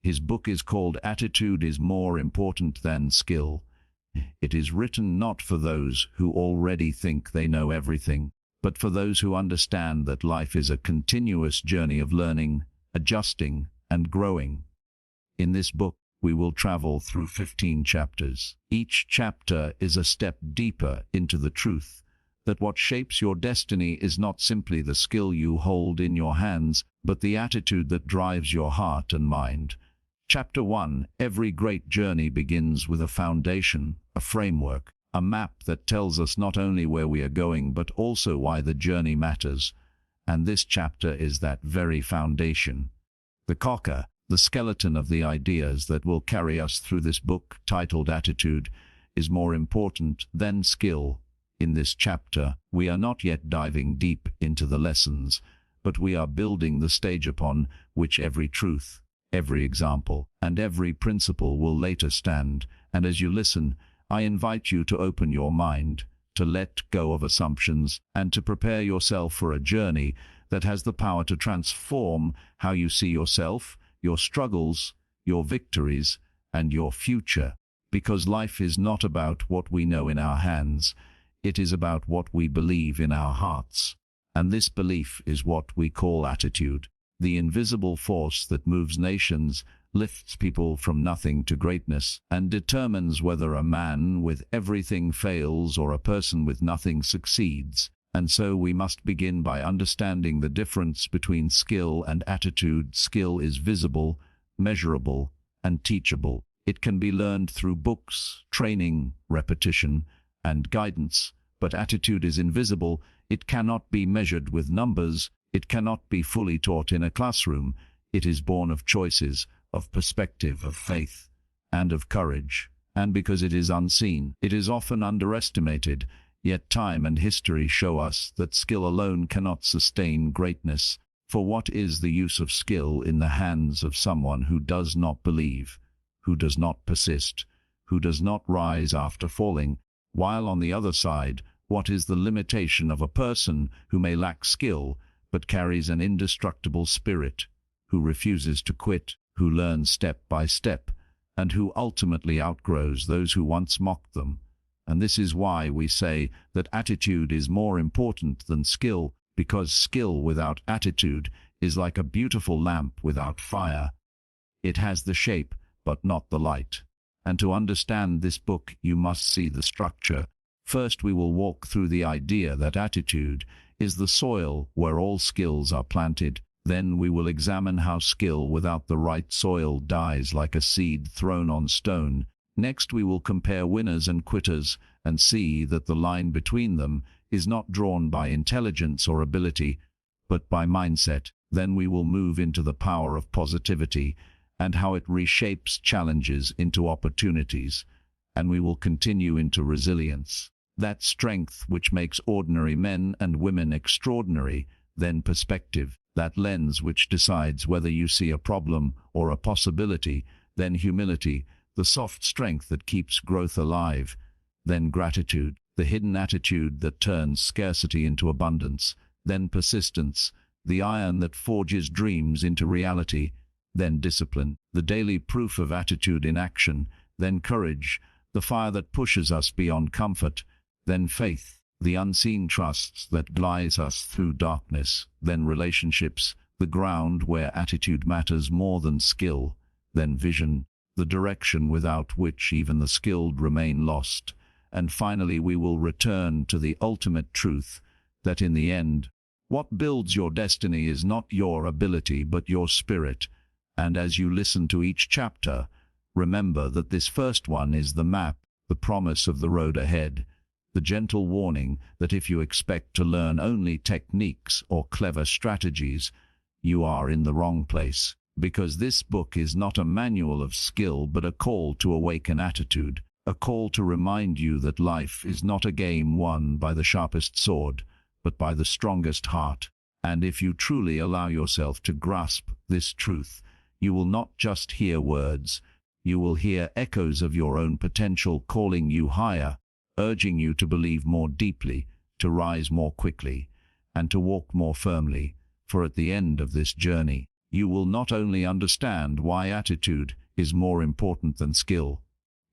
His book is called Attitude is More Important Than Skill. It is written not for those who already think they know everything, but for those who understand that life is a continuous journey of learning, adjusting, and growing. In this book, we will travel through 15 chapters. Each chapter is a step deeper into the truth that what shapes your destiny is not simply the skill you hold in your hands, but the attitude that drives your heart and mind. Chapter 1. Every great journey begins with a foundation, a framework, a map that tells us not only where we are going but also why the journey matters. And this chapter is that very foundation. The cocker, the skeleton of the ideas that will carry us through this book, titled Attitude, is more important than skill. In this chapter, we are not yet diving deep into the lessons, but we are building the stage upon which every truth, every example, and every principle will later stand. And as you listen, I invite you to open your mind, to let go of assumptions, and to prepare yourself for a journey that has the power to transform how you see yourself, your struggles, your victories, and your future. Because life is not about what we know in our hands, it is about what we believe in our hearts. And this belief is what we call attitude, the invisible force that moves nations, lifts people from nothing to greatness, and determines whether a man with everything fails or a person with nothing succeeds. And so we must begin by understanding the difference between skill and attitude. Skill is visible, measurable, and teachable. It can be learned through books, training, repetition, and guidance. But attitude is invisible. It cannot be measured with numbers. It cannot be fully taught in a classroom. It is born of choices, of perspective, of faith, and of courage. And because it is unseen, it is often underestimated. Yet time and history show us that skill alone cannot sustain greatness. For what is the use of skill in the hands of someone who does not believe, who does not persist, who does not rise after falling? While on the other side, what is the limitation of a person who may lack skill, but carries an indestructible spirit, who refuses to quit, who learns step by step, and who ultimately outgrows those who once mocked them? And this is why we say that attitude is more important than skill, because skill without attitude is like a beautiful lamp without fire. It has the shape, but not the light. And to understand this book, you must see the structure. First, we will walk through the idea that attitude is the soil where all skills are planted. Then we will examine how skill without the right soil dies like a seed thrown on stone. Next, we will compare winners and quitters and see that the line between them is not drawn by intelligence or ability, but by mindset. Then we will move into the power of positivity and how it reshapes challenges into opportunities. And we will continue into resilience, that strength which makes ordinary men and women extraordinary. Then perspective, that lens which decides whether you see a problem or a possibility. Then humility, the soft strength that keeps growth alive. Then gratitude, the hidden attitude that turns scarcity into abundance. Then persistence, the iron that forges dreams into reality. Then discipline, the daily proof of attitude in action. Then courage, the fire that pushes us beyond comfort. Then faith, the unseen trusts that guides us through darkness. Then relationships, the ground where attitude matters more than skill. Then vision, the direction without which even the skilled remain lost. And finally, we will return to the ultimate truth, that in the end, what builds your destiny is not your ability but your spirit. And as you listen to each chapter, remember that this first one is the map, the promise of the road ahead, the gentle warning that if you expect to learn only techniques or clever strategies, you are in the wrong place. Because this book is not a manual of skill but a call to awaken attitude, a call to remind you that life is not a game won by the sharpest sword, but by the strongest heart. And if you truly allow yourself to grasp this truth, you will not just hear words, you will hear echoes of your own potential calling you higher, urging you to believe more deeply, to rise more quickly, and to walk more firmly. For at the end of this journey, you will not only understand why attitude is more important than skill,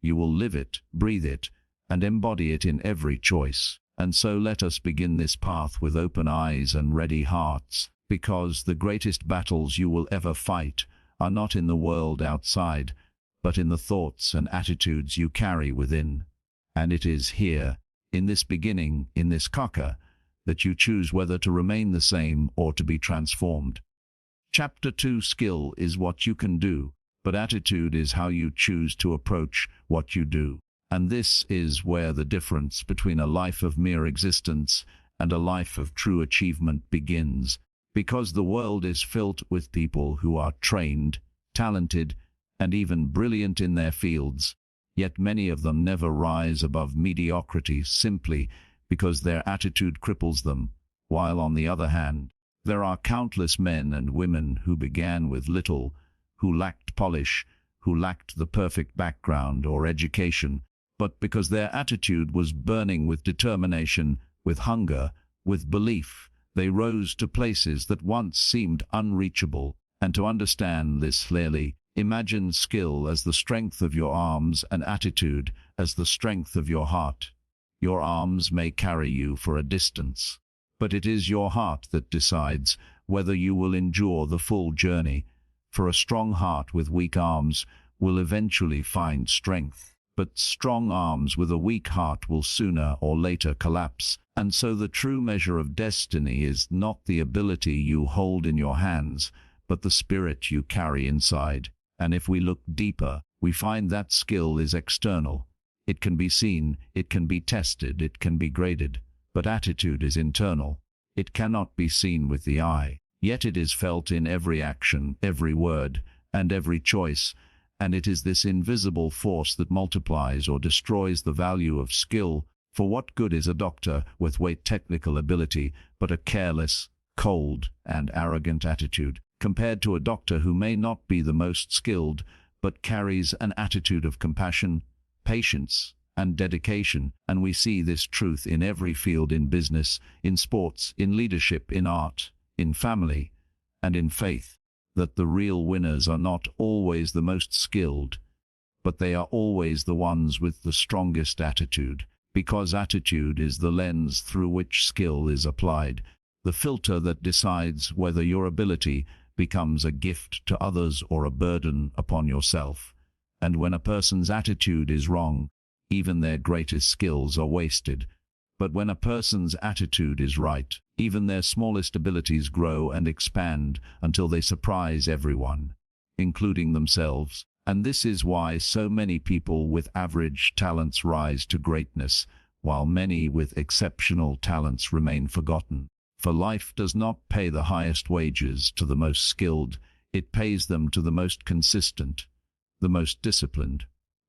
you will live it, breathe it, and embody it in every choice. And so let us begin this path with open eyes and ready hearts, because the greatest battles you will ever fight are not in the world outside, but in the thoughts and attitudes you carry within. And it is here, in this beginning, in this kaka, that you choose whether to remain the same or to be transformed. Chapter 2: Skill is what you can do, but attitude is how you choose to approach what you do. And this is where the difference between a life of mere existence and a life of true achievement begins, because the world is filled with people who are trained, talented, and even brilliant in their fields, yet many of them never rise above mediocrity simply because their attitude cripples them, while on the other hand, there are countless men and women who began with little, who lacked polish, who lacked the perfect background or education, but because their attitude was burning with determination, with hunger, with belief, they rose to places that once seemed unreachable. And to understand this clearly, imagine skill as the strength of your arms and attitude as the strength of your heart. Your arms may carry you for a distance, but it is your heart that decides whether you will endure the full journey. For a strong heart with weak arms will eventually find strength, but strong arms with a weak heart will sooner or later collapse. And so the true measure of destiny is not the ability you hold in your hands, but the spirit you carry inside. And if we look deeper, we find that skill is external. It can be seen, it can be tested, it can be graded, but attitude is internal. It cannot be seen with the eye, yet it is felt in every action, every word, and every choice, and it is this invisible force that multiplies or destroys the value of skill. For what good is a doctor with great technical ability, but a careless, cold, and arrogant attitude, compared to a doctor who may not be the most skilled, but carries an attitude of compassion, patience, and dedication? And we see this truth in every field, in business, in sports, in leadership, in art, in family, and in faith, that the real winners are not always the most skilled, but they are always the ones with the strongest attitude, because attitude is the lens through which skill is applied, the filter that decides whether your ability becomes a gift to others or a burden upon yourself. And when a person's attitude is wrong, even their greatest skills are wasted. But when a person's attitude is right, even their smallest abilities grow and expand until they surprise everyone, including themselves. And this is why so many people with average talents rise to greatness, while many with exceptional talents remain forgotten. For life does not pay the highest wages to the most skilled, it pays them to the most consistent, the most disciplined,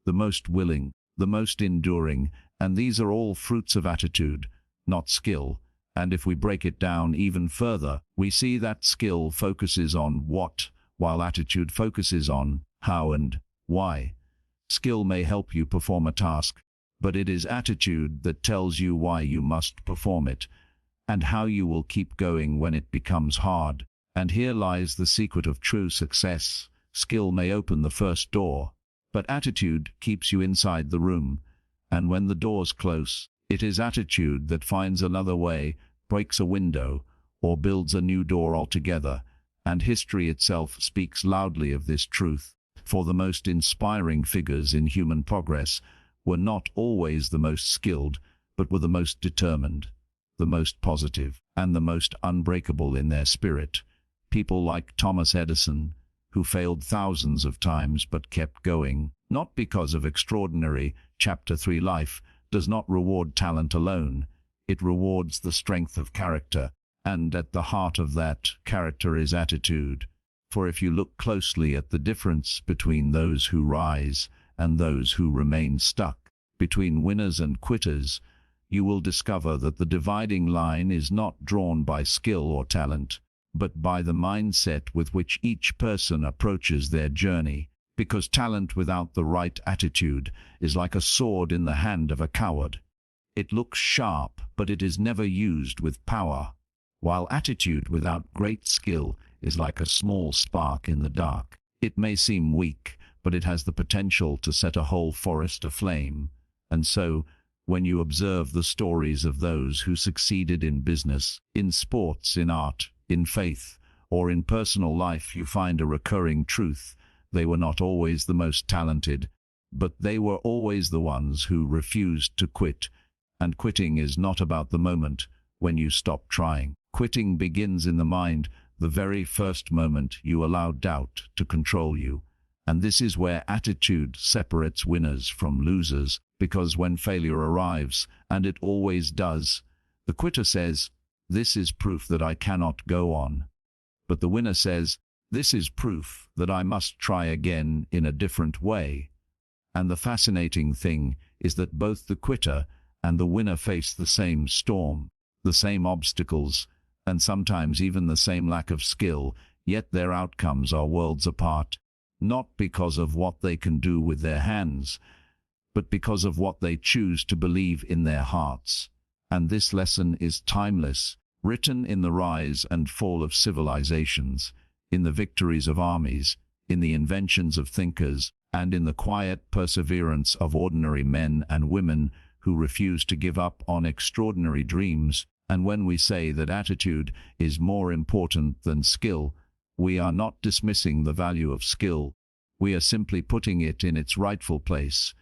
the most willing, the most enduring, and these are all fruits of attitude, not skill. And if we break it down even further, we see that skill focuses on what, while attitude focuses on how and why. Skill may help you perform a task, but it is attitude that tells you why you must perform it, and how you will keep going when it becomes hard. And here lies the secret of true success. Skill may open the first door, but attitude keeps you inside the room. And when the door's close, it is attitude that finds another way, breaks a window, or builds a new door altogether. And history itself speaks loudly of this truth, for the most inspiring figures in human progress were not always the most skilled, but were the most determined, the most positive, and the most unbreakable in their spirit. People like Thomas Edison, who failed thousands of times but kept going, not because of extraordinary. Chapter 3: Life does not reward talent alone, it rewards the strength of character, and at the heart of that character is attitude. For if you look closely at the difference between those who rise and those who remain stuck, between winners and quitters, you will discover that the dividing line is not drawn by skill or talent, but by the mindset with which each person approaches their journey, because talent without the right attitude is like a sword in the hand of a coward. It looks sharp, but it is never used with power, while attitude without great skill is like a small spark in the dark. It may seem weak, but it has the potential to set a whole forest aflame. And so, when you observe the stories of those who succeeded in business, in sports, in art, in faith, or in personal life, you find a recurring truth. They were not always the most talented, but they were always the ones who refused to quit. And quitting is not about the moment when you stop trying. Quitting begins in the mind, the very first moment you allow doubt to control you. And this is where attitude separates winners from losers, because when failure arrives, and it always does, the quitter says, "This is proof that I cannot go on." But the winner says, "This is proof that I must try again in a different way." And the fascinating thing is that both the quitter and the winner face the same storm, the same obstacles, and sometimes even the same lack of skill, yet their outcomes are worlds apart, not because of what they can do with their hands, but because of what they choose to believe in their hearts. And this lesson is timeless, written in the rise and fall of civilizations, in the victories of armies, in the inventions of thinkers, and in the quiet perseverance of ordinary men and women who refuse to give up on extraordinary dreams. And when we say that attitude is more important than skill, we are not dismissing the value of skill. We are simply putting it in its rightful place.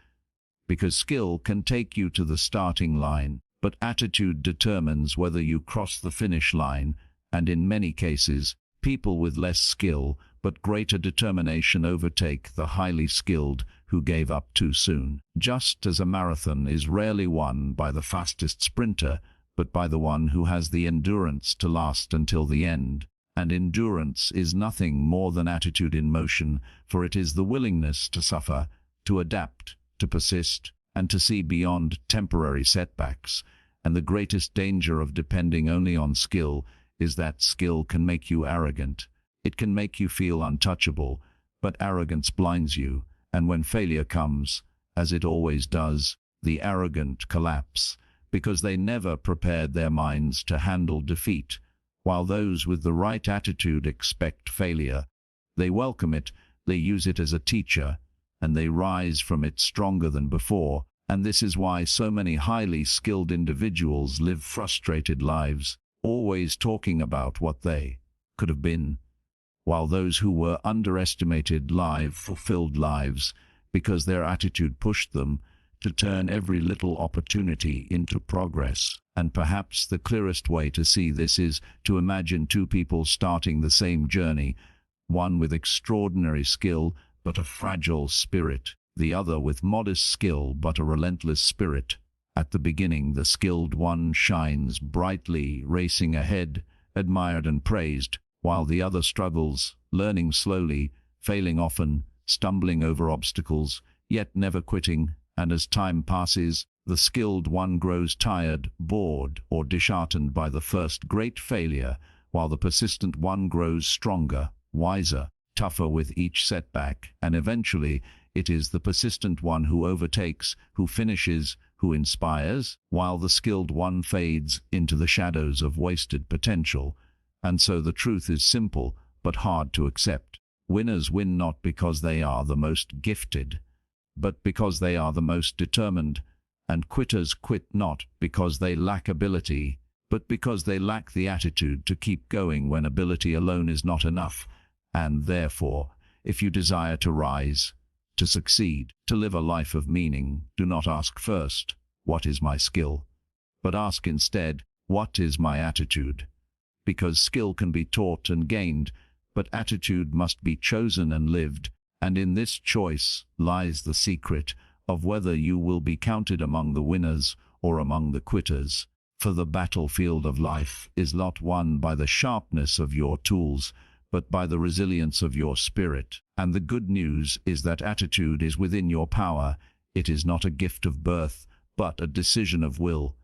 Because skill can take you to the starting line, but attitude determines whether you cross the finish line, and in many cases, people with less skill but greater determination overtake the highly skilled who gave up too soon. Just as a marathon is rarely won by the fastest sprinter, but by the one who has the endurance to last until the end. And endurance is nothing more than attitude in motion, for it is the willingness to suffer, to adapt, to persist, and to see beyond temporary setbacks. And the greatest danger of depending only on skill is that skill can make you arrogant. It can make you feel untouchable, but arrogance blinds you, and when failure comes, as it always does, the arrogant collapse, because they never prepared their minds to handle defeat, while those with the right attitude expect failure. They welcome it, they use it as a teacher, and they rise from it stronger than before. And this is why so many highly skilled individuals live frustrated lives, always talking about what they could have been, while those who were underestimated live fulfilled lives because their attitude pushed them to turn every little opportunity into progress. And perhaps the clearest way to see this is to imagine two people starting the same journey, one with extraordinary skill but a fragile spirit, the other with modest skill but a relentless spirit. At the beginning, the skilled one shines brightly, racing ahead, admired and praised, while the other struggles, learning slowly, failing often, stumbling over obstacles, yet never quitting. And as time passes, the skilled one grows tired, bored, or disheartened by the first great failure, while the persistent one grows stronger, wiser, tougher with each setback, and eventually it is the persistent one who overtakes, who finishes, who inspires, while the skilled one fades into the shadows of wasted potential. And so the truth is simple, but hard to accept. Winners win not because they are the most gifted, but because they are the most determined. And quitters quit not because they lack ability, but because they lack the attitude to keep going when ability alone is not enough. And therefore, if you desire to rise, to succeed, to live a life of meaning, do not ask first, "What is my skill?" but ask instead, "What is my attitude?" Because skill can be taught and gained, but attitude must be chosen and lived, and in this choice lies the secret of whether you will be counted among the winners or among the quitters. For the battlefield of life is not won by the sharpness of your tools, but by the resilience of your spirit. And the good news is that attitude is within your power. It is not a gift of birth, but a decision of will.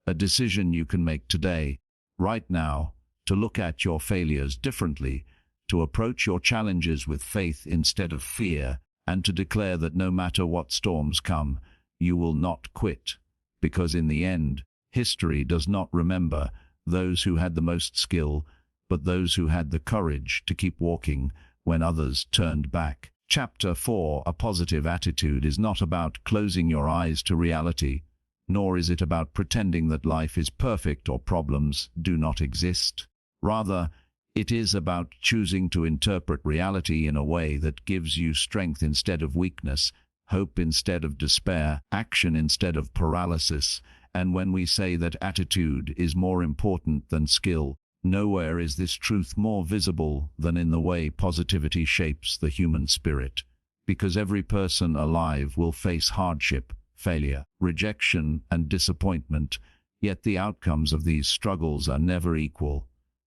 A decision you can make today, right now, to look at your failures differently, to approach your challenges with faith instead of fear, and to declare that no matter what storms come, you will not quit. Because in the end, history does not remember those who had the most skill, but those who had the courage to keep walking when others turned back. Chapter 4. A positive attitude is not about closing your eyes to reality, nor is it about pretending that life is perfect or problems do not exist. Rather, it is about choosing to interpret reality in a way that gives you strength instead of weakness, hope instead of despair, action instead of paralysis. And when we say that attitude is more important than skill, nowhere is this truth more visible than in the way positivity shapes the human spirit. Because every person alive will face hardship, failure, rejection, and disappointment, yet the outcomes of these struggles are never equal.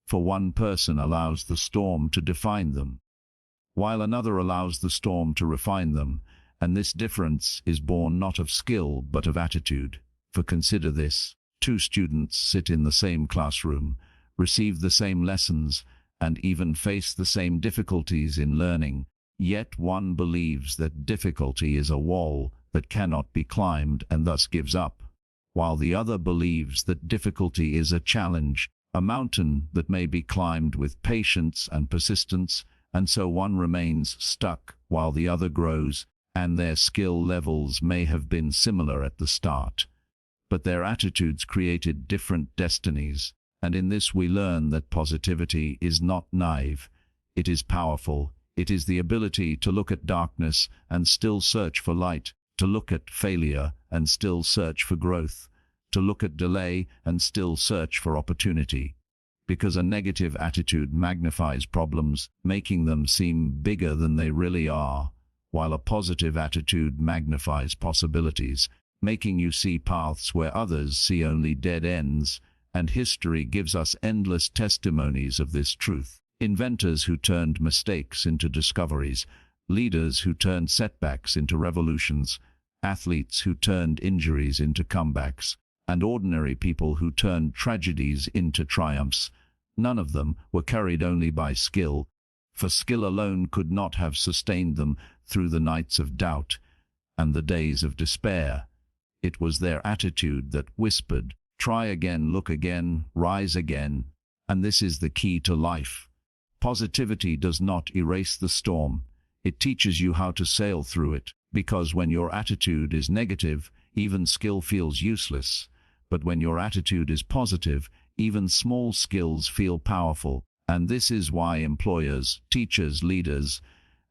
For one person allows the storm to define them, while another allows the storm to refine them, and this difference is born not of skill but of attitude. For consider this: two students sit in the same classroom, receive the same lessons, and even face the same difficulties in learning, yet one believes that difficulty is a wall that cannot be climbed and thus gives up, while the other believes that difficulty is a challenge, a mountain that may be climbed with patience and persistence, and so one remains stuck while the other grows, and their skill levels may have been similar at the start, but their attitudes created different destinies. And in this we learn that positivity is not naive, it is powerful. It is the ability to look at darkness and still search for light, to look at failure and still search for growth, to look at delay and still search for opportunity. Because a negative attitude magnifies problems, making them seem bigger than they really are, while a positive attitude magnifies possibilities, making you see paths where others see only dead ends. And history gives us endless testimonies of this truth. Inventors who turned mistakes into discoveries, leaders who turned setbacks into revolutions, athletes who turned injuries into comebacks, and ordinary people who turned tragedies into triumphs. None of them were carried only by skill, for skill alone could not have sustained them through the nights of doubt and the days of despair. It was their attitude that whispered, "Try again, look again, rise again." And this is the key to life. Positivity does not erase the storm. It teaches you how to sail through it, because when your attitude is negative, even skill feels useless. But when your attitude is positive, even small skills feel powerful. And this is why employers, teachers, leaders,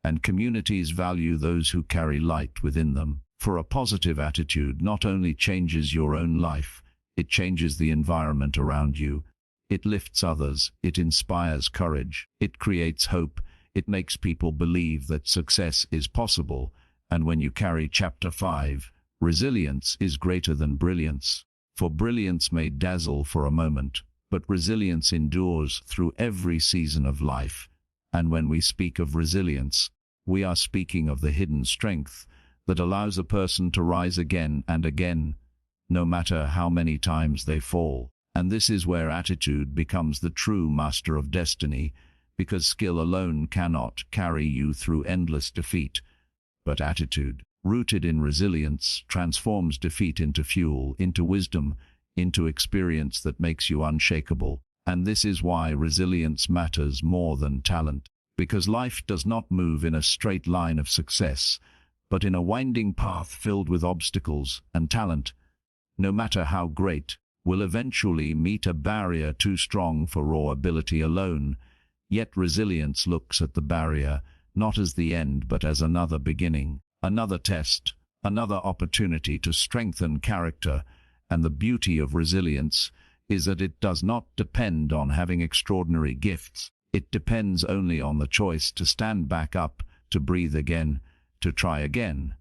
and communities value those who carry light within them. For a positive attitude not only changes your own life, it changes the environment around you. It lifts others, it inspires courage, it creates hope, it makes people believe that success is possible. And when you carry Chapter 5, resilience is greater than brilliance. For brilliance may dazzle for a moment, but resilience endures through every season of life. And when we speak of resilience, we are speaking of the hidden strength that allows a person to rise again and again, no matter how many times they fall. And this is where attitude becomes the true master of destiny, because skill alone cannot carry you through endless defeat. But attitude, rooted in resilience, transforms defeat into fuel, into wisdom, into experience that makes you unshakable. And this is why resilience matters more than talent, because life does not move in a straight line of success, but in a winding path filled with obstacles, and talent, no matter how great, will eventually meet a barrier too strong for raw ability alone. Yet resilience looks at the barrier not as the end but as another beginning, another test, another opportunity to strengthen character. And the beauty of resilience is that it does not depend on having extraordinary gifts. It depends only on the choice to stand back up, to breathe again, to try again.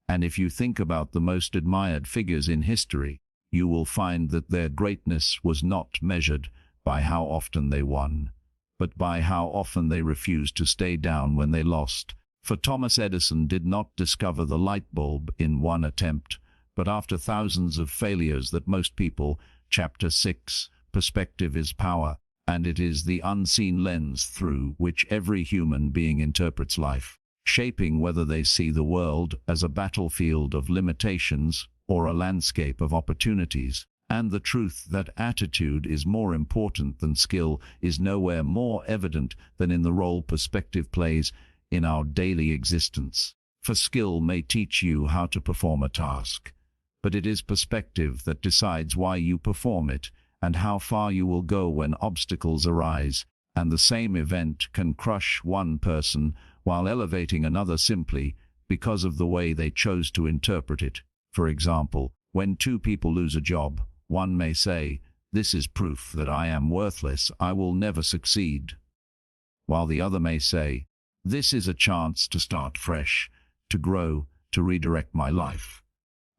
And if you think about the most admired figures in history, you will find that their greatness was not measured by how often they won, but by how often they refused to stay down when they lost. For Thomas Edison did not discover the light bulb in one attempt, but after thousands of failures. That most people. Chapter 6, perspective is power, and it is the unseen lens through which every human being interprets life, shaping whether they see the world as a battlefield of limitations or a landscape of opportunities. And the truth that attitude is more important than skill is nowhere more evident than in the role perspective plays in our daily existence. For skill may teach you how to perform a task, but it is perspective that decides why you perform it and how far you will go when obstacles arise. And the same event can crush one person while elevating another simply because of the way they chose to interpret it. For example, when two people lose a job, one may say, "This is proof that I am worthless, I will never succeed," while the other may say, "This is a chance to start fresh, to grow, to redirect my life."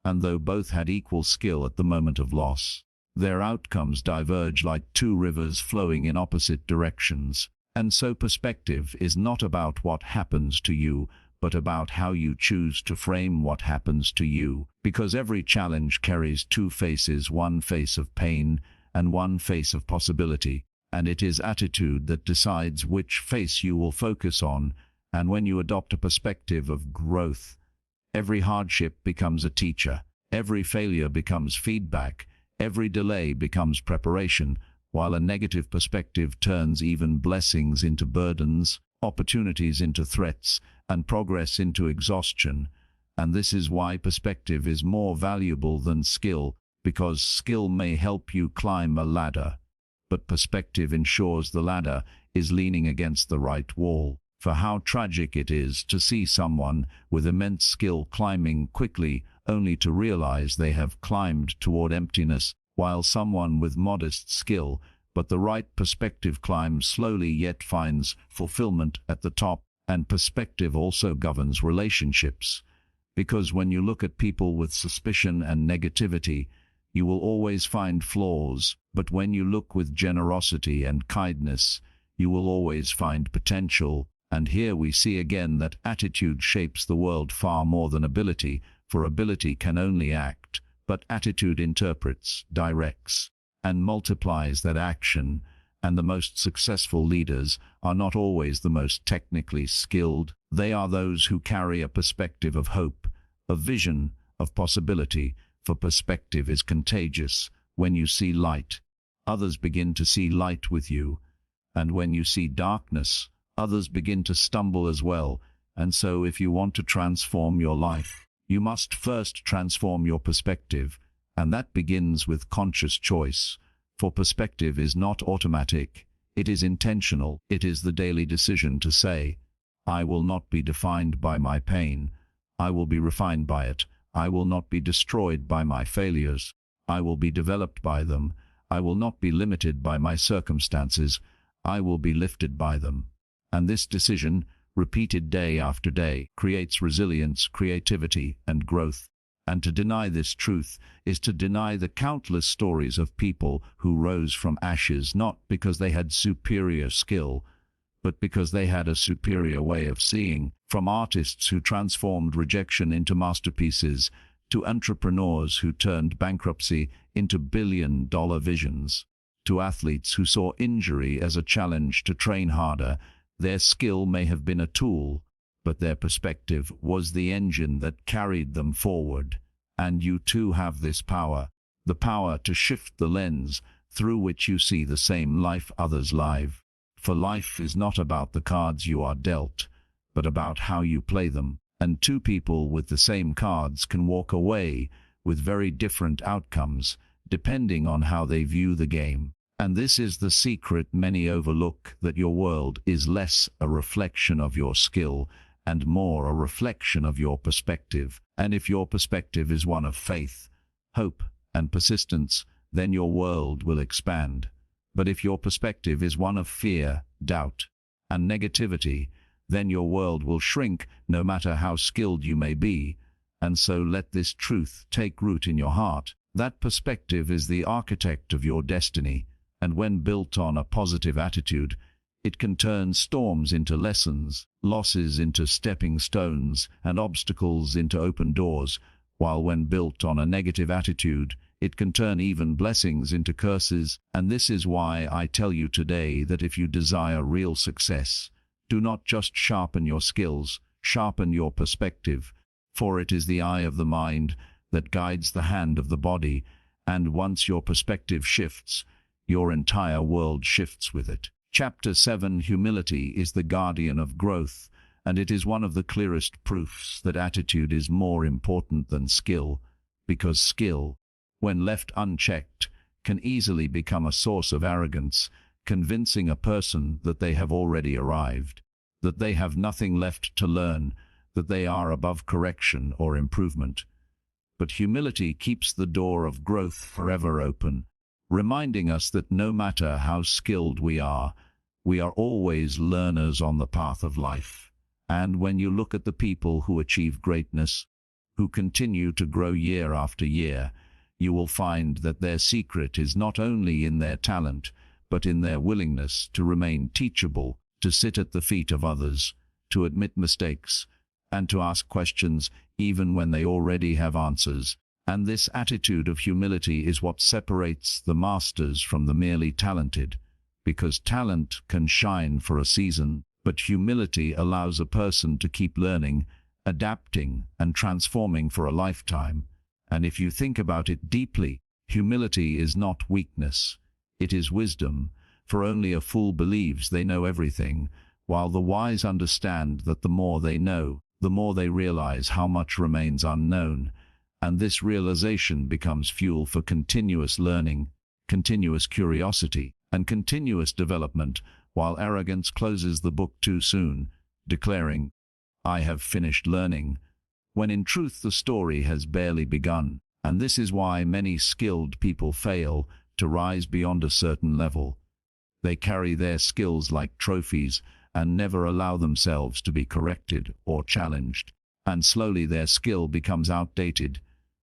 And though both had equal skill at the moment of loss, their outcomes diverge like two rivers flowing in opposite directions. And so perspective is not about what happens to you, but about how you choose to frame what happens to you. Because every challenge carries two faces, one face of pain and one face of possibility. And it is attitude that decides which face you will focus on. And when you adopt a perspective of growth, every hardship becomes a teacher, every failure becomes feedback, every delay becomes preparation, while a negative perspective turns even blessings into burdens, opportunities into threats, and progress into exhaustion. And this is why perspective is more valuable than skill, because skill may help you climb a ladder, but perspective ensures the ladder is leaning against the right wall. For how tragic it is to see someone with immense skill climbing quickly only to realize they have climbed toward emptiness, while someone with modest skill but the right perspective climbs slowly yet finds fulfillment at the top. And perspective also governs relationships, because when you look at people with suspicion and negativity, you will always find flaws, but when you look with generosity and kindness, you will always find potential. And here we see again that attitude shapes the world far more than ability, for ability can only act, but attitude interprets, directs, and multiplies that action. And the most successful leaders are not always the most technically skilled. They are those who carry a perspective of hope, a vision of possibility, for perspective is contagious. When you see light, others begin to see light with you, and when you see darkness, others begin to stumble as well. And so if you want to transform your life, you must first transform your perspective, and that begins with conscious choice. For perspective is not automatic, it is intentional. It is the daily decision to say, "I will not be defined by my pain, I will be refined by it. I will not be destroyed by my failures, I will be developed by them. I will not be limited by my circumstances, I will be lifted by them." And this decision, repeated day after day, creates resilience, creativity, and growth. And to deny this truth is to deny the countless stories of people who rose from ashes not because they had superior skill, but because they had a superior way of seeing. From artists who transformed rejection into masterpieces, to entrepreneurs who turned bankruptcy into billion-dollar visions, to athletes who saw injury as a challenge to train harder. Their skill may have been a tool, but their perspective was the engine that carried them forward. And you too have this power, the power to shift the lens through which you see the same life others live. For life is not about the cards you are dealt, but about how you play them. And two people with the same cards can walk away with very different outcomes, depending on how they view the game. And this is the secret many overlook, that your world is less a reflection of your skill and more a reflection of your perspective. And if your perspective is one of faith, hope, and persistence, then your world will expand. But if your perspective is one of fear, doubt, and negativity, then your world will shrink, no matter how skilled you may be. And so let this truth take root in your heart. That perspective is the architect of your destiny, and when built on a positive attitude, it can turn storms into lessons, losses into stepping stones, and obstacles into open doors, while when built on a negative attitude, it can turn even blessings into curses. And this is why I tell you today that if you desire real success, do not just sharpen your skills, sharpen your perspective, for it is the eye of the mind that guides the hand of the body, And once your perspective shifts, your entire world shifts with it. Chapter 7: Humility is the guardian of growth, and it is one of the clearest proofs that attitude is more important than skill, because skill, when left unchecked, can easily become a source of arrogance, convincing a person that they have already arrived, that they have nothing left to learn, that they are above correction or improvement. But humility keeps the door of growth forever open, reminding us that no matter how skilled we are always learners on the path of life. And when you look at the people who achieve greatness, who continue to grow year after year, you will find that their secret is not only in their talent, but in their willingness to remain teachable, to sit at the feet of others, to admit mistakes, and to ask questions even when they already have answers. And this attitude of humility is what separates the masters from the merely talented, because talent can shine for a season, but humility allows a person to keep learning, adapting, and transforming for a lifetime. And if you think about it deeply, humility is not weakness, it is wisdom, for only a fool believes they know everything, while the wise understand that the more they know, the more they realize how much remains unknown, and this realization becomes fuel for continuous learning, continuous curiosity, and continuous development, while arrogance closes the book too soon, declaring, "I have finished learning," when in truth the story has barely begun. And this is why many skilled people fail to rise beyond a certain level. They carry their skills like trophies and never allow themselves to be corrected or challenged. And slowly their skill becomes outdated,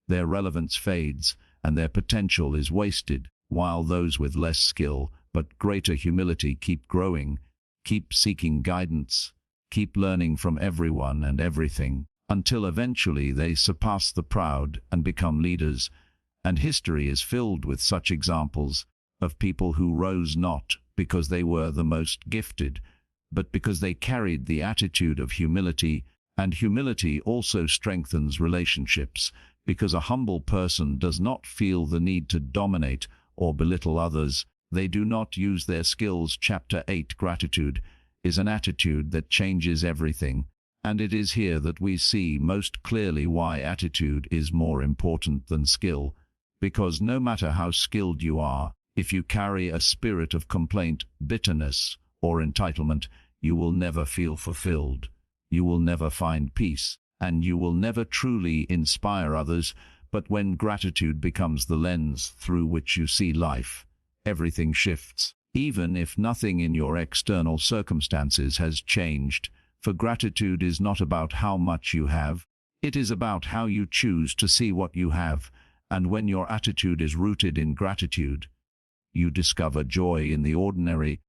their relevance fades, and their potential is wasted, while those with less skill but greater humility keep growing, keep seeking guidance, keep learning from everyone and everything, until eventually they surpass the proud and become leaders. And history is filled with such examples of people who rose not because they were the most gifted, but because they carried the attitude of humility. And humility also strengthens relationships, because a humble person does not feel the need to dominate or belittle others. They do not use their skills. Chapter 8: Gratitude is an attitude that changes everything, and it is here that we see most clearly why attitude is more important than skill, because no matter how skilled you are, if you carry a spirit of complaint, bitterness, or entitlement, you will never feel fulfilled, you will never find peace, and you will never truly inspire others. But when gratitude becomes the lens through which you see life, everything shifts, even if nothing in your external circumstances has changed. For gratitude is not about how much you have, it is about how you choose to see what you have. And when your attitude is rooted in gratitude, you discover joy in the ordinary,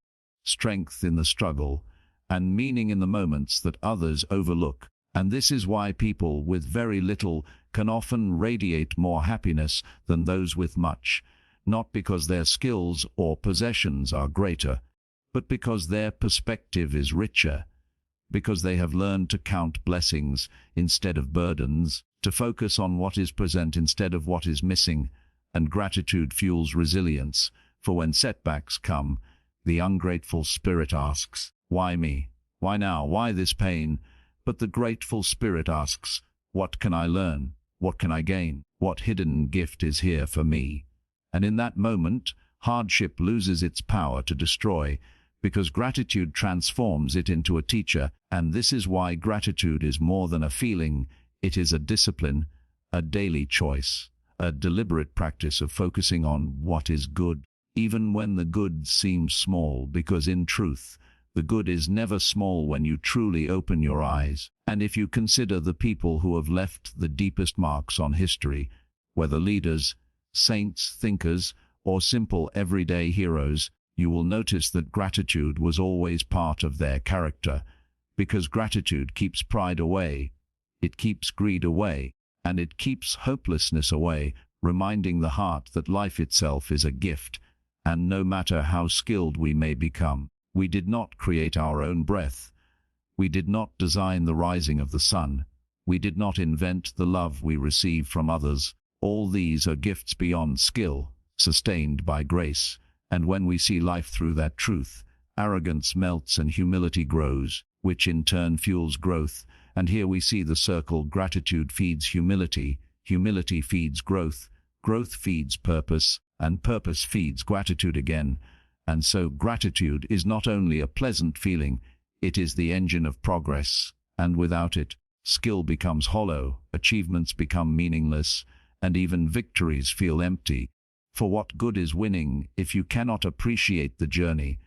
strength in the struggle, and meaning in the moments that others overlook. And this is why people with very little can often radiate more happiness than those with much, not because their skills or possessions are greater, but because their perspective is richer, because they have learned to count blessings instead of burdens, to focus on what is present instead of what is missing. And gratitude fuels resilience, for when setbacks come, the ungrateful spirit asks, "Why me? Why now? Why this pain?" But the grateful spirit asks, "What can I learn? What can I gain? What hidden gift is here for me?" And in that moment, hardship loses its power to destroy, because gratitude transforms it into a teacher. And this is why gratitude is more than a feeling, it is a discipline, a daily choice, a deliberate practice of focusing on what is good, even when the good seems small, because in truth, the good is never small when you truly open your eyes. And if you consider the people who have left the deepest marks on history, whether leaders, saints, thinkers, or simple everyday heroes, you will notice that gratitude was always part of their character, because gratitude keeps pride away, it keeps greed away, and it keeps hopelessness away, reminding the heart that life itself is a gift, and no matter how skilled we may become, we did not create our own breath. We did not design the rising of the sun. We did not invent the love we receive from others, All these are gifts beyond skill, sustained by grace, and when we see life through that truth, arrogance melts and humility grows, which in turn fuels growth. And here we see the circle: gratitude feeds humility, humility feeds growth, growth feeds purpose, and purpose feeds gratitude again. And so gratitude is not only a pleasant feeling, it is the engine of progress, and without it, skill becomes hollow, achievements become meaningless, and even victories feel empty. For what good is winning if you cannot appreciate the journey?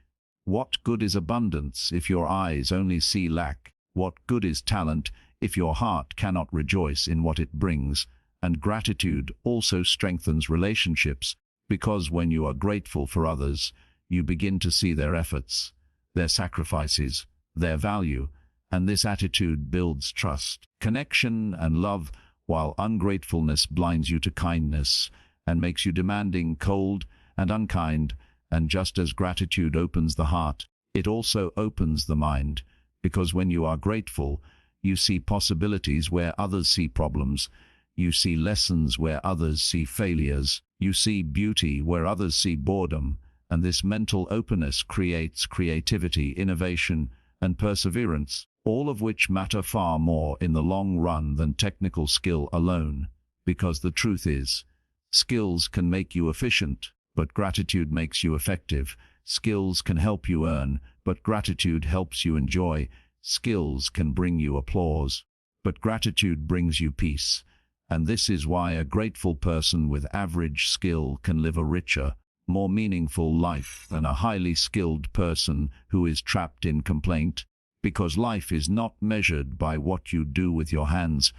What good is abundance if your eyes only see lack? What good is talent if your heart cannot rejoice in what it brings? And gratitude also strengthens relationships, because when you are grateful for others, you begin to see their efforts, their sacrifices, their value, and this attitude builds trust, connection, and love, while ungratefulness blinds you to kindness and makes you demanding, cold, and unkind. And just as gratitude opens the heart, it also opens the mind, because when you are grateful, you see possibilities where others see problems, you see lessons where others see failures, you see beauty where others see boredom, and this mental openness creates creativity, innovation, and perseverance, all of which matter far more in the long run than technical skill alone. Because the truth is, skills can make you efficient, but gratitude makes you effective. Skills can help you earn, but gratitude helps you enjoy. Skills can bring you applause, but gratitude brings you peace. And this is why a grateful person with average skill can live a richer, more meaningful life than a highly skilled person who is trapped in complaint. Because life is not measured by what you do with your hands,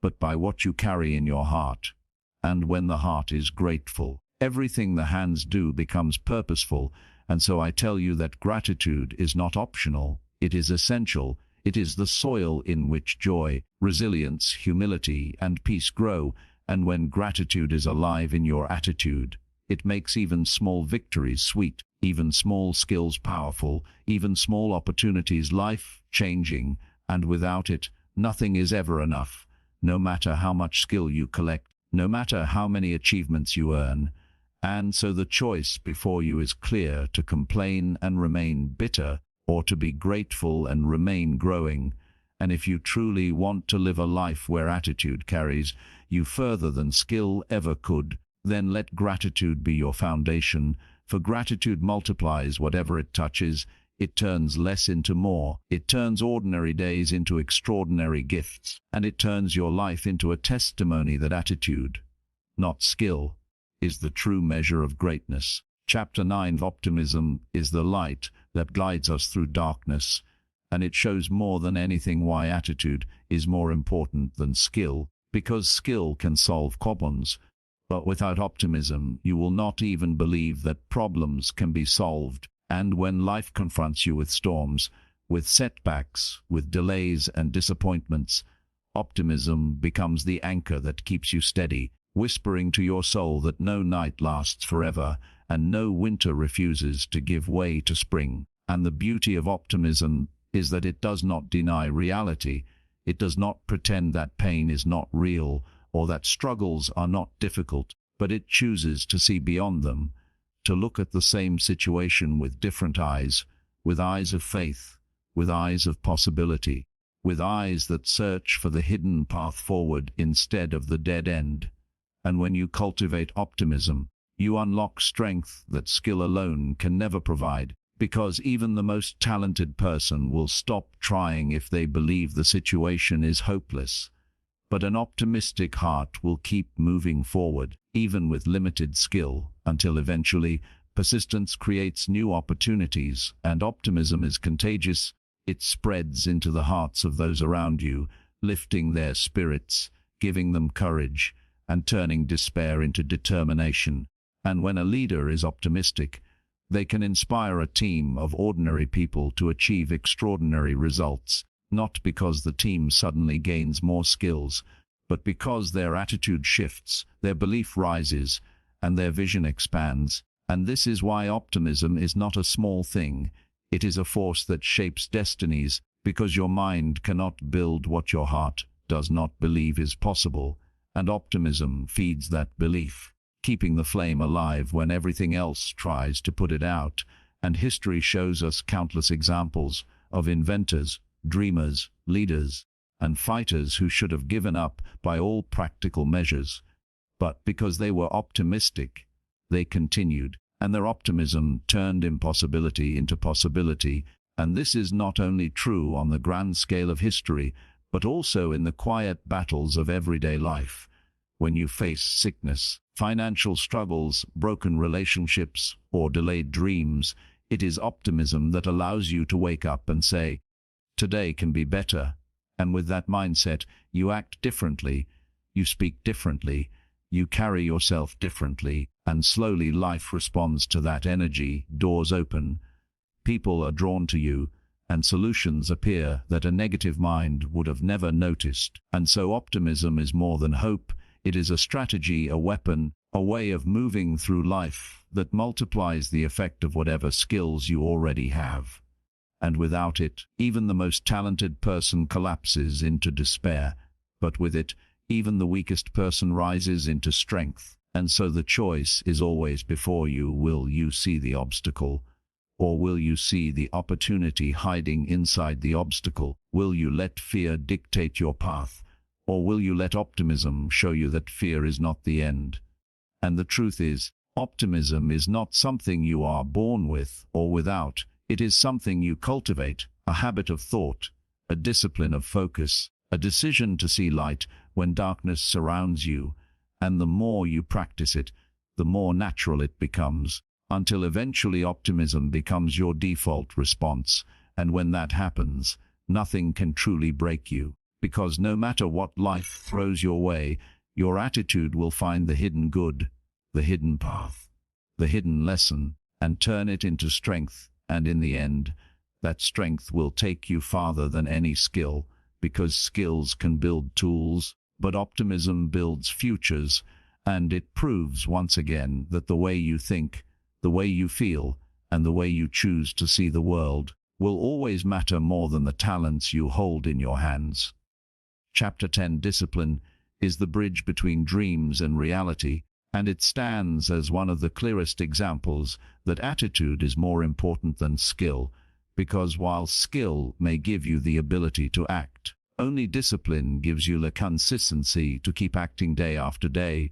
but by what you carry in your heart. And when the heart is grateful, everything the hands do becomes purposeful. And so I tell you that gratitude is not optional, it is essential. It is the soil in which joy, resilience, humility, and peace grow. And when gratitude is alive in your attitude, it makes even small victories sweet, even small skills powerful, even small opportunities life-changing. And without it, nothing is ever enough, no matter how much skill you collect, no matter how many achievements you earn. And so the choice before you is clear: to complain and remain bitter, or to be grateful and remain growing. And if you truly want to live a life where attitude carries you further than skill ever could, then let gratitude be your foundation, for gratitude multiplies whatever it touches. It turns less into more, it turns ordinary days into extraordinary gifts, and it turns your life into a testimony that attitude, not skill, is the true measure of greatness. Chapter 9: Optimism is the light that guides us through darkness, and it shows more than anything why attitude is more important than skill, because skill can solve problems, but without optimism you will not even believe that problems can be solved. And when life confronts you with storms, with setbacks, with delays and disappointments, optimism becomes the anchor that keeps you steady, whispering to your soul that no night lasts forever, and no winter refuses to give way to spring. And the beauty of optimism is that it does not deny reality. It does not pretend that pain is not real or that struggles are not difficult, but it chooses to see beyond them, to look at the same situation with different eyes, with eyes of faith, with eyes of possibility, with eyes that search for the hidden path forward instead of the dead end. And when you cultivate optimism, you unlock strength that skill alone can never provide, because even the most talented person will stop trying if they believe the situation is hopeless. But an optimistic heart will keep moving forward, even with limited skill, until eventually persistence creates new opportunities, and optimism is contagious. It spreads into the hearts of those around you, lifting their spirits, giving them courage, and turning despair into determination. And when a leader is optimistic, they can inspire a team of ordinary people to achieve extraordinary results, not because the team suddenly gains more skills, but because their attitude shifts, their belief rises, and their vision expands. And this is why optimism is not a small thing. It is a force that shapes destinies, because your mind cannot build what your heart does not believe is possible. and optimism feeds that belief, keeping the flame alive when everything else tries to put it out. And history shows us countless examples of inventors, dreamers, leaders, and fighters who should have given up by all practical measures. But because they were optimistic, they continued, and their optimism turned impossibility into possibility. And this is not only true on the grand scale of history, but also in the quiet battles of everyday life. When you face sickness, financial struggles, broken relationships, or delayed dreams, it is optimism that allows you to wake up and say, "Today can be better." And with that mindset, you act differently, you speak differently, you carry yourself differently, and slowly life responds to that energy. Doors open, people are drawn to you, and solutions appear that a negative mind would have never noticed. And so optimism is more than hope. It is a strategy, a weapon, a way of moving through life that multiplies the effect of whatever skills you already have. And without it, even the most talented person collapses into despair. But with it, even the weakest person rises into strength. And so the choice is always before you. Will you see the obstacle? Or will you see the opportunity hiding inside the obstacle? Will you let fear dictate your path? Or will you let optimism show you that fear is not the end? And the truth is, optimism is not something you are born with or without. It is something you cultivate, a habit of thought, a discipline of focus, a decision to see light when darkness surrounds you. And the more you practice it, the more natural it becomes, until eventually optimism becomes your default response. And when that happens, nothing can truly break you, because no matter what life throws your way, your attitude will find the hidden good, the hidden path, the hidden lesson, and turn it into strength. And in the end, that strength will take you farther than any skill, because skills can build tools, but optimism builds futures. And it proves once again that the way you think, the way you feel, and the way you choose to see the world will always matter more than the talents you hold in your hands. Chapter 10: Discipline is the bridge between dreams and reality, and it stands as one of the clearest examples that attitude is more important than skill, because while skill may give you the ability to act, only discipline gives you the consistency to keep acting day after day,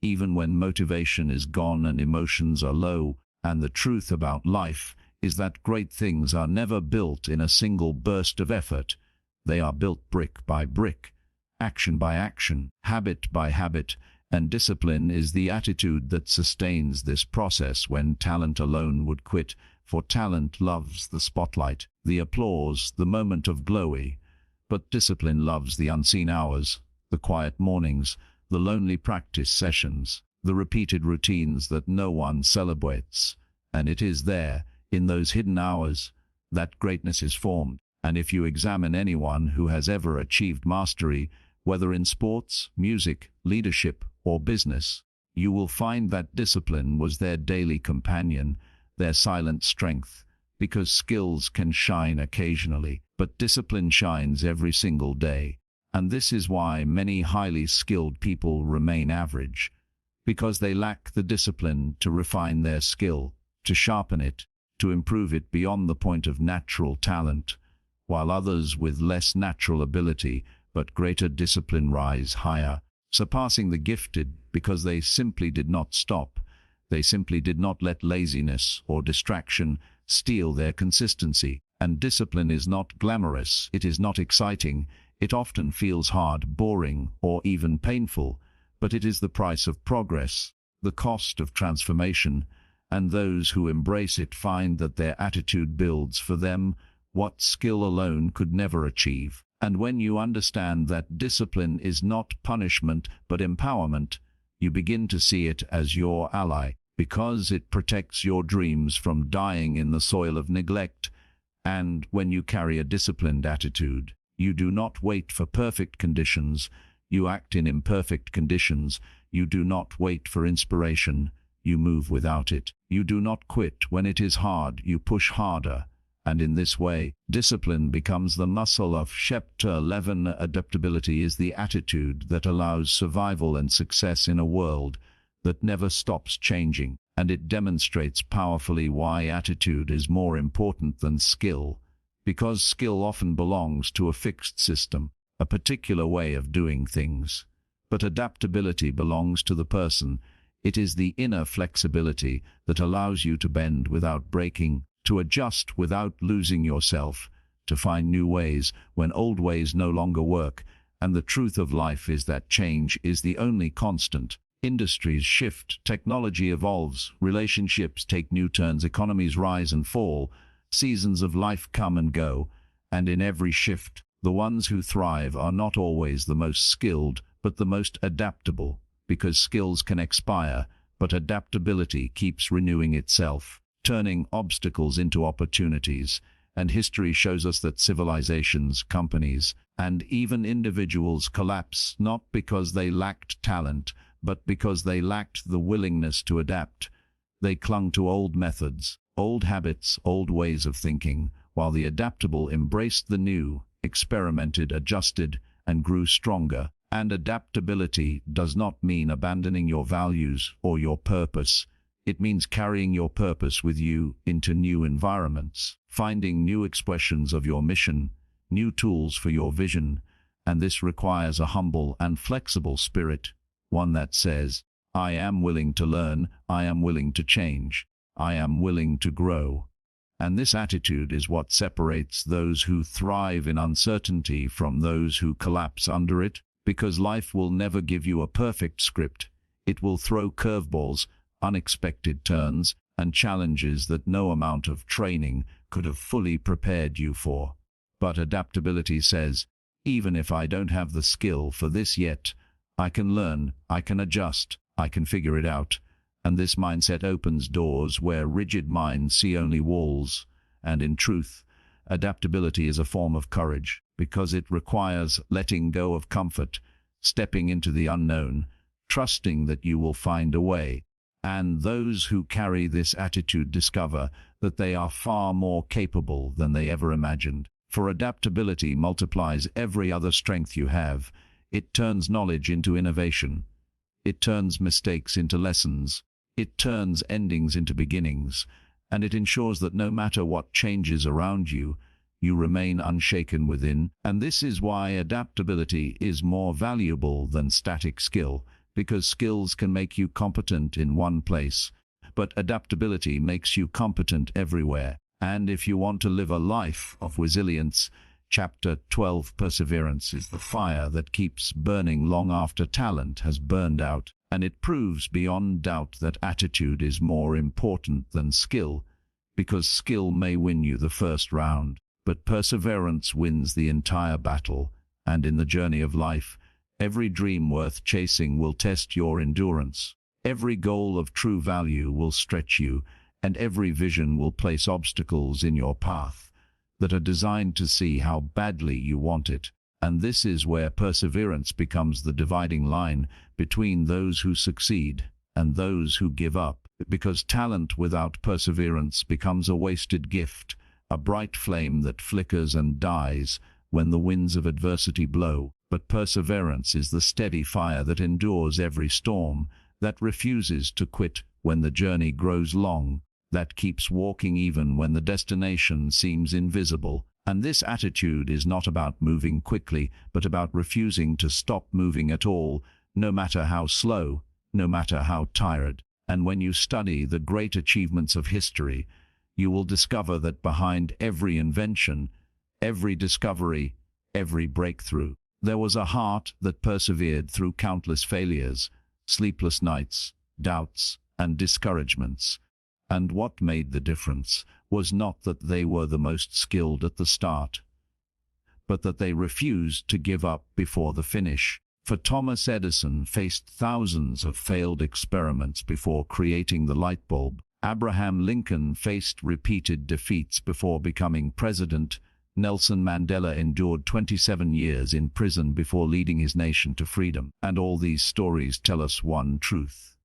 even when motivation is gone and emotions are low. And the truth about life is that great things are never built in a single burst of effort. They are built brick by brick, action by action, habit by habit, and discipline is the attitude that sustains this process when talent alone would quit, for talent loves the spotlight, the applause, the moment of glory. But discipline loves the unseen hours, the quiet mornings, the lonely practice sessions, the repeated routines that no one celebrates. And it is there, in those hidden hours, that greatness is formed. And if you examine anyone who has ever achieved mastery, whether in sports, music, leadership, or business, you will find that discipline was their daily companion, their silent strength, because skills can shine occasionally, but discipline shines every single day. And this is why many highly skilled people remain average, because they lack the discipline to refine their skill, to sharpen it, to improve it beyond the point of natural talent, while others with less natural ability but greater discipline rise higher, surpassing the gifted because they simply did not stop. They simply did not let laziness or distraction steal their consistency. And discipline is not glamorous, it is not exciting, it often feels hard, boring, or even painful, but it is the price of progress, the cost of transformation, and those who embrace it find that their attitude builds for them what skill alone could never achieve. And when you understand that discipline is not punishment but empowerment, you begin to see it as your ally, because it protects your dreams from dying in the soil of neglect. And when you carry a disciplined attitude, you do not wait for perfect conditions, you act in imperfect conditions. You do not wait for inspiration, you move without it. You do not quit when it is hard, you push harder. And in this way, discipline becomes the muscle of Chapter 11. Adaptability is the attitude that allows survival and success in a world that never stops changing, and it demonstrates powerfully why attitude is more important than skill, because skill often belongs to a fixed system, a particular way of doing things. But adaptability belongs to the person. It is the inner flexibility that allows you to bend without breaking, to adjust without losing yourself, to find new ways when old ways no longer work. And the truth of life is that change is the only constant. Industries shift, technology evolves, relationships take new turns, economies rise and fall, seasons of life come and go, and in every shift, the ones who thrive are not always the most skilled, but the most adaptable, because skills can expire, but adaptability keeps renewing itself, turning obstacles into opportunities. And history shows us that civilizations, companies, and even individuals collapse not because they lacked talent, but because they lacked the willingness to adapt. They clung to old methods, old habits, old ways of thinking, while the adaptable embraced the new, experimented, adjusted, and grew stronger. And adaptability does not mean abandoning your values or your purpose. It means carrying your purpose with you into new environments, finding new expressions of your mission, new tools for your vision, and this requires a humble and flexible spirit, one that says, I am willing to learn, I am willing to change, I am willing to grow. And this attitude is what separates those who thrive in uncertainty from those who collapse under it, because life will never give you a perfect script. It will throw curveballs, unexpected turns, and challenges that no amount of training could have fully prepared you for. But adaptability says, even if I don't have the skill for this yet, I can learn, I can adjust, I can figure it out. And this mindset opens doors where rigid minds see only walls. And in truth, adaptability is a form of courage, because it requires letting go of comfort, stepping into the unknown, trusting that you will find a way. And those who carry this attitude discover that they are far more capable than they ever imagined. For adaptability multiplies every other strength you have. It turns knowledge into innovation. It turns mistakes into lessons. It turns endings into beginnings. And it ensures that no matter what changes around you, you remain unshaken within. And this is why adaptability is more valuable than static skill, because skills can make you competent in one place, but adaptability makes you competent everywhere. And if you want to live a life of resilience, Chapter 12, perseverance is the fire that keeps burning long after talent has burned out, and it proves beyond doubt that attitude is more important than skill, because skill may win you the first round, but perseverance wins the entire battle. And in the journey of life, every dream worth chasing will test your endurance. Every goal of true value will stretch you, and every vision will place obstacles in your path that are designed to see how badly you want it. And this is where perseverance becomes the dividing line between those who succeed and those who give up, because talent without perseverance becomes a wasted gift, a bright flame that flickers and dies when the winds of adversity blow. But perseverance is the steady fire that endures every storm, that refuses to quit when the journey grows long, that keeps walking even when the destination seems invisible. And this attitude is not about moving quickly, but about refusing to stop moving at all, no matter how slow, no matter how tired. And when you study the great achievements of history, you will discover that behind every invention, every discovery, every breakthrough, there was a heart that persevered through countless failures, sleepless nights, doubts, and discouragements. And what made the difference was not that they were the most skilled at the start, but that they refused to give up before the finish. For Thomas Edison faced thousands of failed experiments before creating the light bulb. Abraham Lincoln faced repeated defeats before becoming president. Nelson Mandela endured 27 years in prison before leading his nation to freedom. And all these stories tell us one truth: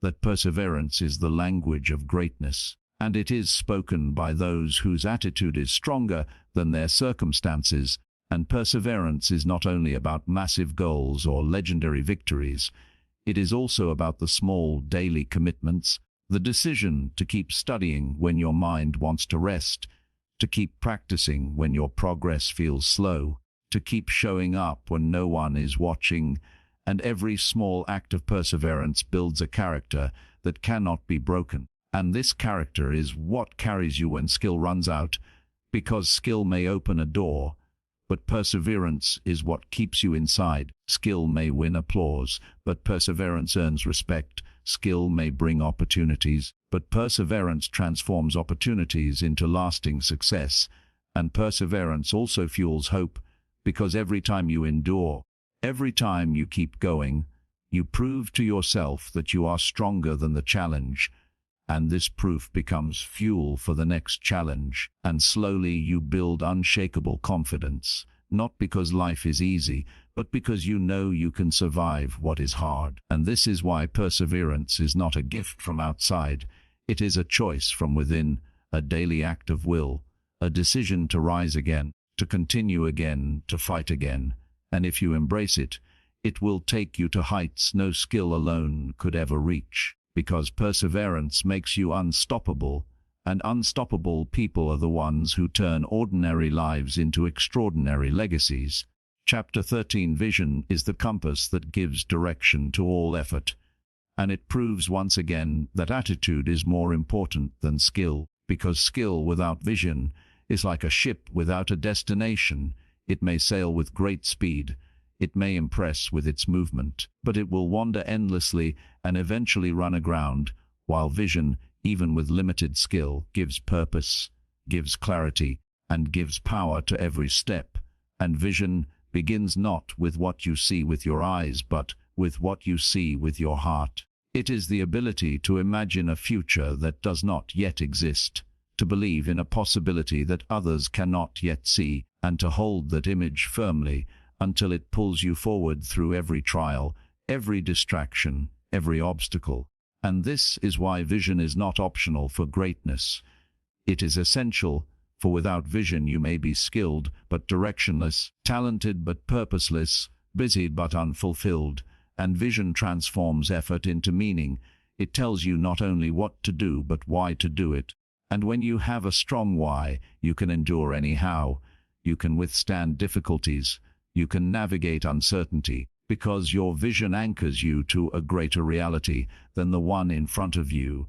that perseverance is the language of greatness. and it is spoken by those whose attitude is stronger than their circumstances. And perseverance is not only about massive goals or legendary victories, it is also about the small daily commitments, the decision to keep studying when your mind wants to rest, to keep practicing when your progress feels slow, to keep showing up when no one is watching, and every small act of perseverance builds a character that cannot be broken. And this character is what carries you when skill runs out, because skill may open a door, but perseverance is what keeps you inside. Skill may win applause, but perseverance earns respect. Skill may bring opportunities, but perseverance transforms opportunities into lasting success. And perseverance also fuels hope, because every time you endure, every time you keep going, you prove to yourself that you are stronger than the challenge. And this proof becomes fuel for the next challenge. And slowly you build unshakable confidence, not because life is easy, but because you know you can survive what is hard. And this is why perseverance is not a gift from outside. It is a choice from within, a daily act of will, a decision to rise again, to continue again, to fight again. And if you embrace it, it will take you to heights no skill alone could ever reach. Because perseverance makes you unstoppable, and unstoppable people are the ones who turn ordinary lives into extraordinary legacies. Chapter 13. Vision is the compass that gives direction to all effort, and it proves once again that attitude is more important than skill, because skill without vision is like a ship without a destination. It may sail with great speed, it may impress with its movement, but it will wander endlessly and eventually run aground, while vision, even with limited skill, gives purpose, gives clarity, and gives power to every step. And vision begins not with what you see with your eyes, but with what you see with your heart. It is the ability to imagine a future that does not yet exist, to believe in a possibility that others cannot yet see, and to hold that image firmly until it pulls you forward through every trial, every distraction, every obstacle. And this is why vision is not optional for greatness. It is essential, for without vision you may be skilled but directionless, talented but purposeless, busied but unfulfilled. And vision transforms effort into meaning. It tells you not only what to do but why to do it. And when you have a strong why, you can endure anyhow. You can withstand difficulties. You can navigate uncertainty, because your vision anchors you to a greater reality than the one in front of you.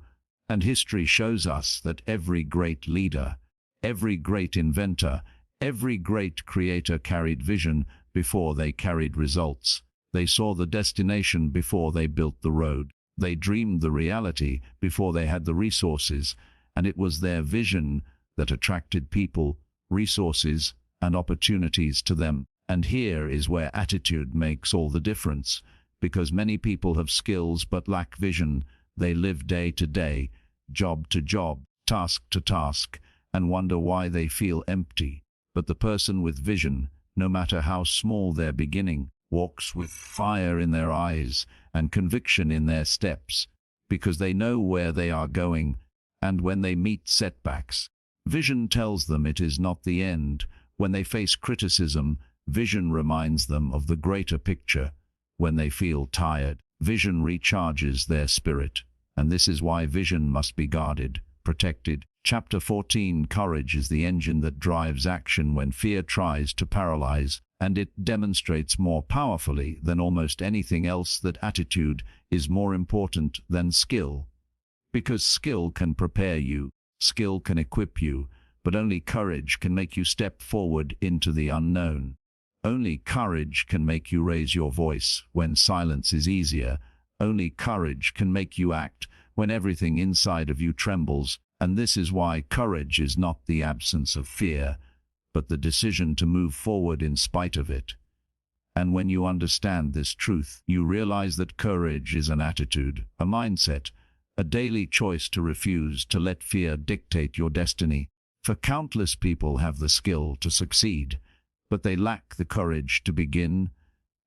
And history shows us that every great leader, every great inventor, every great creator carried vision before they carried results. They saw the destination before they built the road. They dreamed the reality before they had the resources, and it was their vision that attracted people, resources, and opportunities to them. And here is where attitude makes all the difference, because many people have skills but lack vision. They live day to day, job to job, task to task, and wonder why they feel empty. But the person with vision, no matter how small their beginning, walks with fire in their eyes and conviction in their steps, because they know where they are going. And when they meet setbacks, vision tells them it is not the end. When they face criticism, vision reminds them of the greater picture. When they feel tired, vision recharges their spirit. And this is why vision must be guarded, protected. Chapter 14. Courage is the engine that drives action when fear tries to paralyze, and it demonstrates more powerfully than almost anything else that attitude is more important than skill. Because skill can prepare you, skill can equip you, but only courage can make you step forward into the unknown. Only courage can make you raise your voice when silence is easier. Only courage can make you act when everything inside of you trembles. And this is why courage is not the absence of fear, but the decision to move forward in spite of it. And when you understand this truth, you realize that courage is an attitude, a mindset, a daily choice to refuse to let fear dictate your destiny. For countless people have the skill to succeed, but they lack the courage to begin.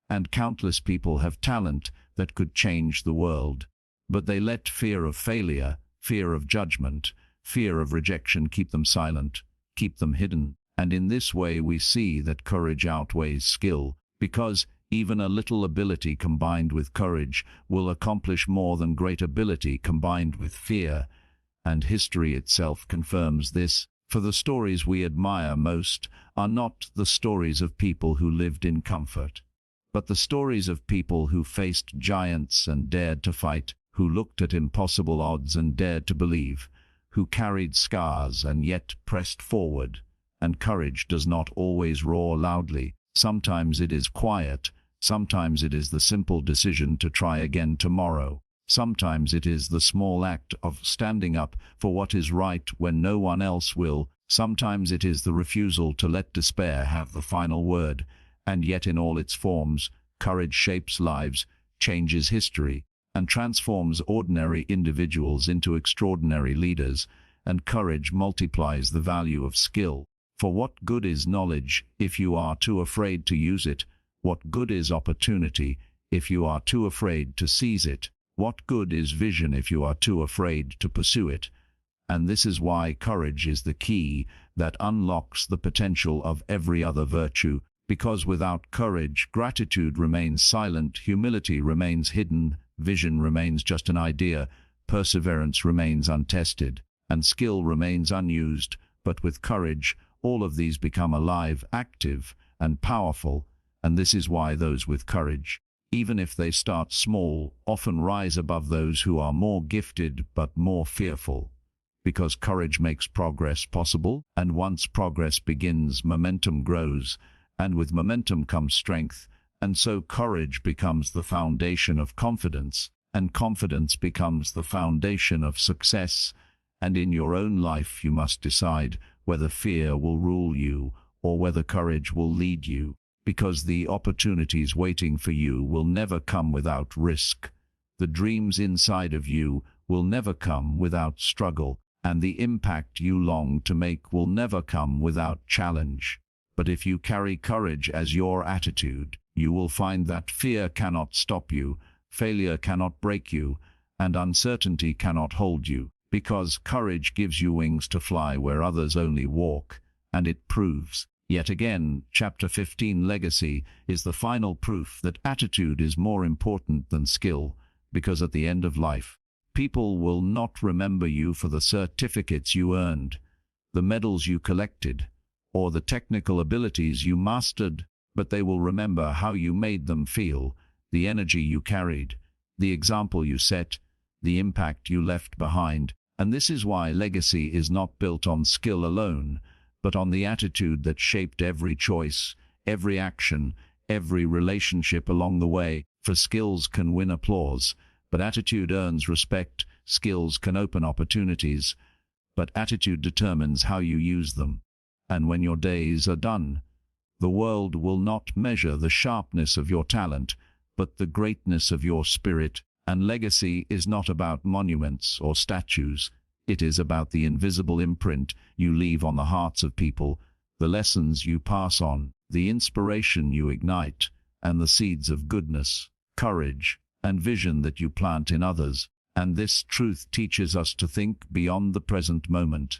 And countless people have talent that could change the world, but they let fear of failure, fear of judgment, fear of rejection keep them silent, keep them hidden. And in this way we see that courage outweighs skill, because even a little ability combined with courage will accomplish more than great ability combined with fear. And history itself confirms this, for the stories we admire most are not the stories of people who lived in comfort, but the stories of people who faced giants and dared to fight, who looked at impossible odds and dared to believe, who carried scars and yet pressed forward. And courage does not always roar loudly. Sometimes it is quiet. Sometimes it is the simple decision to try again tomorrow. Sometimes it is the small act of standing up for what is right when no one else will. Sometimes it is the refusal to let despair have the final word. And yet in all its forms, courage shapes lives, changes history, and transforms ordinary individuals into extraordinary leaders. And courage multiplies the value of skill. For what good is knowledge if you are too afraid to use it? What good is opportunity if you are too afraid to seize it? What good is vision if you are too afraid to pursue it? And this is why courage is the key that unlocks the potential of every other virtue, because without courage, gratitude remains silent, humility remains hidden, vision remains just an idea, perseverance remains untested, and skill remains unused. But with courage, all of these become alive, active, and powerful, and this is why those with courage, even if they start small, often rise above those who are more gifted but more fearful. Because courage makes progress possible, and once progress begins, momentum grows, and with momentum comes strength, and so courage becomes the foundation of confidence, and confidence becomes the foundation of success. And in your own life you must decide whether fear will rule you or whether courage will lead you, because the opportunities waiting for you will never come without risk. The dreams inside of you will never come without struggle, and the impact you long to make will never come without challenge. But if you carry courage as your attitude, you will find that fear cannot stop you, failure cannot break you, and uncertainty cannot hold you. Because courage gives you wings to fly where others only walk, and it proves, yet again, Chapter 15 Legacy is the final proof that attitude is more important than skill, because at the end of life, people will not remember you for the certificates you earned, the medals you collected, or the technical abilities you mastered, but they will remember how you made them feel, the energy you carried, the example you set, the impact you left behind. And this is why legacy is not built on skill alone, but on the attitude that shaped every choice, every action, every relationship along the way. For skills can win applause, but attitude earns respect. Skills can open opportunities, but attitude determines how you use them. And when your days are done, the world will not measure the sharpness of your talent, but the greatness of your spirit. And legacy is not about monuments or statues. It is about the invisible imprint you leave on the hearts of people, the lessons you pass on, the inspiration you ignite, and the seeds of goodness, courage, and vision that you plant in others. And this truth teaches us to think beyond the present moment,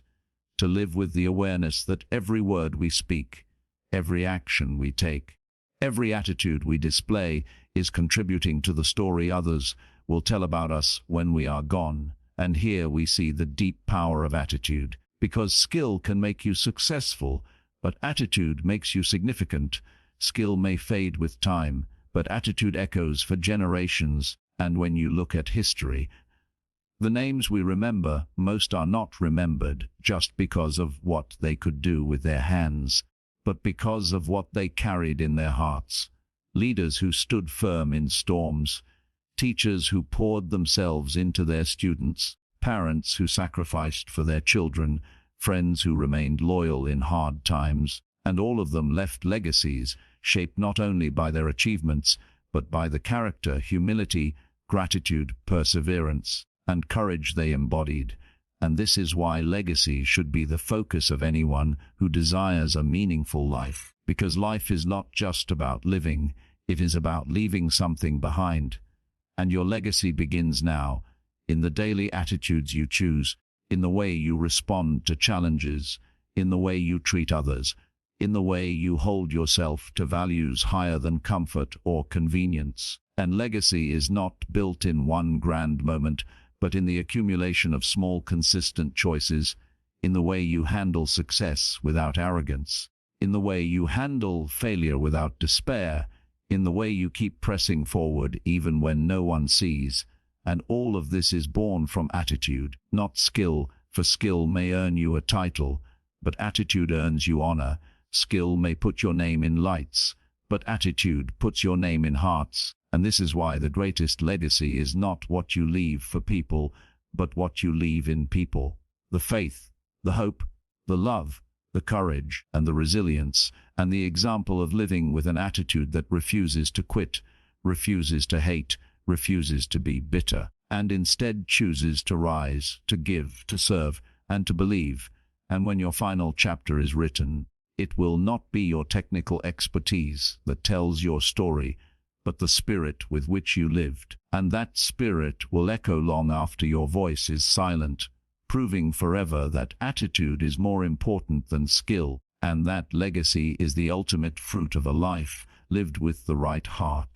to live with the awareness that every word we speak, every action we take, every attitude we display is contributing to the story others will tell about us when we are gone. And here we see the deep power of attitude, because skill can make you successful, but attitude makes you significant. Skill may fade with time, but attitude echoes for generations. And when you look at history, the names we remember most are not remembered just because of what they could do with their hands, but because of what they carried in their hearts. Leaders who stood firm in storms, teachers who poured themselves into their students, parents who sacrificed for their children, friends who remained loyal in hard times, and all of them left legacies shaped not only by their achievements, but by the character, humility, gratitude, perseverance, and courage they embodied. And this is why legacy should be the focus of anyone who desires a meaningful life, because life is not just about living, it is about leaving something behind. And your legacy begins now, in the daily attitudes you choose, in the way you respond to challenges, in the way you treat others, in the way you hold yourself to values higher than comfort or convenience. And legacy is not built in one grand moment, but in the accumulation of small, consistent choices, in the way you handle success without arrogance, in the way you handle failure without despair, in the way you keep pressing forward even when no one sees. And all of this is born from attitude, not skill, for skill may earn you a title, but attitude earns you honor. Skill may put your name in lights, but attitude puts your name in hearts. And this is why the greatest legacy is not what you leave for people, but what you leave in people. The faith, the hope, the love, the courage, and the resilience, and the example of living with an attitude that refuses to quit, refuses to hate, refuses to be bitter, and instead chooses to rise, to give, to serve, and to believe. And when your final chapter is written, it will not be your technical expertise that tells your story, but the spirit with which you lived. And that spirit will echo long after your voice is silent, proving forever that attitude is more important than skill, and that legacy is the ultimate fruit of a life lived with the right heart.